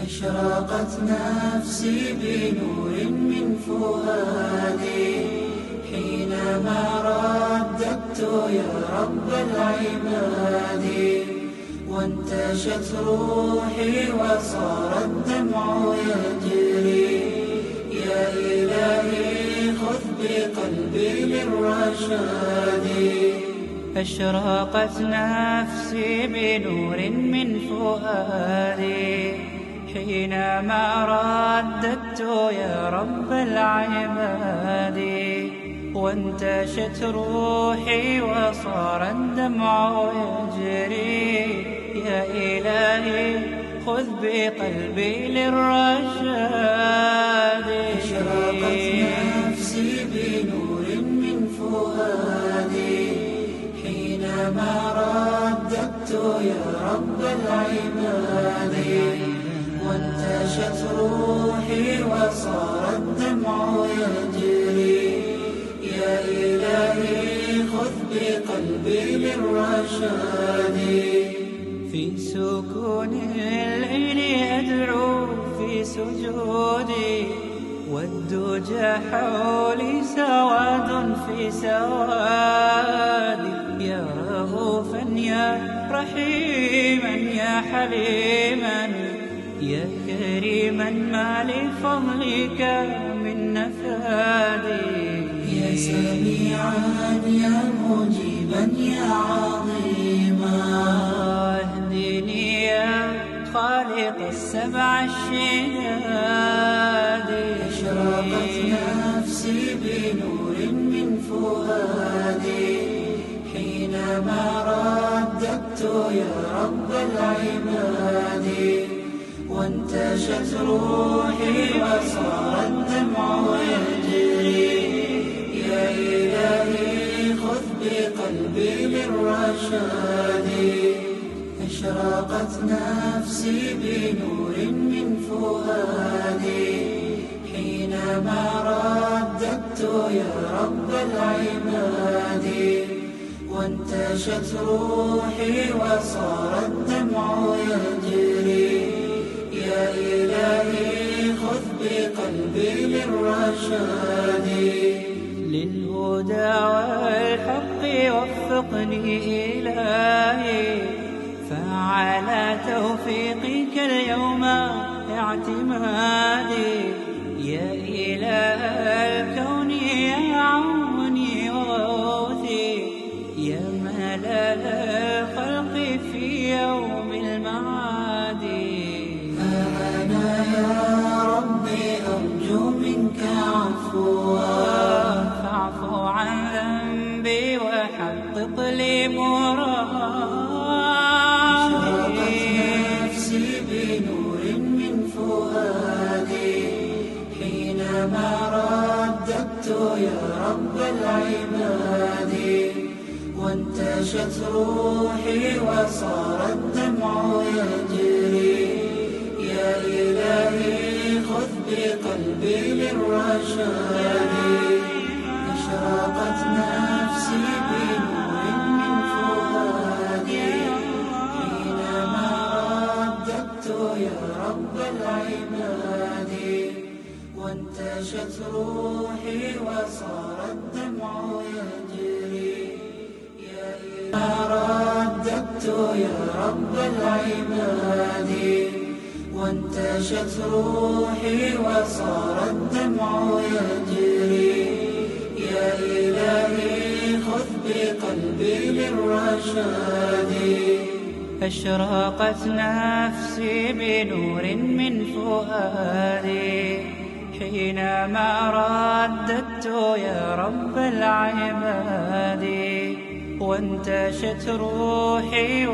أشرقت نفسي بنور من فؤادي حينما رددت يا رب العباد، وانتشت روحي وصار الدمع يجري. يا إلهي خذ بقلبي للرشاد. أشرقت نفسي بنور من فؤادي حينما رددت يا رب العباد، وانتشت روحي وصار الدمع يجري. يا إلهي خذ بقلبي للرشاد. أشرقت نفسي بنور من فؤادي حينما رددت يا رب العباد، وانتشت روحي وصار الدمع يجري. يا إلهي خذ بقلبي للرشاد. في سكون العين أدعو في سجودي، والدجى حولي سواد في سوادي. يا رؤوفا يا رحيما يا حليما يا كريما ما لفضلك من نفادي. يا سميعا يا مجيبا يا عظيما، اهدني يا خالق السبع الشداد. أشرقت نفسي بنور من فؤادي حينما رددت يا رب العباد، وانتشت روحي وصار الدمع يجري. يا إلهي خذ بقلبي للرشاد. أشرقت نفسي بنور من فؤادي حينما رددت يا رب العباد، وانتشت روحي وصار الدمع يجري. يا إلهي خذ بقلبي للرشاد. للهدى والحق وفقني إلهي، فعلى توفيقك اليوم اعتمادي. يا إله الكون يا عوني وغوثي، يا ملال الخلق في يوم المعاد. أنا يا ربي أرجو منك عفوا، فاعف عن ذنبي وحقق لي مرادي. أشرقت نفسي بنور من فؤادي حينما رددت يا رب العباد، وانتشت روحي وصار الدمع يجري. يا إلهي خذ بقلبي للرشاد. أشرقت نفسي بنور من فؤادي حينما رددت يا رب العباد، وانتشت روحي وصار الدمع يجري. يا إلهي رددت يا رب العباد، وانتشت روحي وصار الدمع يجري. يا إلهي خذ بقلبي للرشاد. أشرقت نفسي بنور من فؤادي حينما رددت يا رب العباد، وانتشت روحي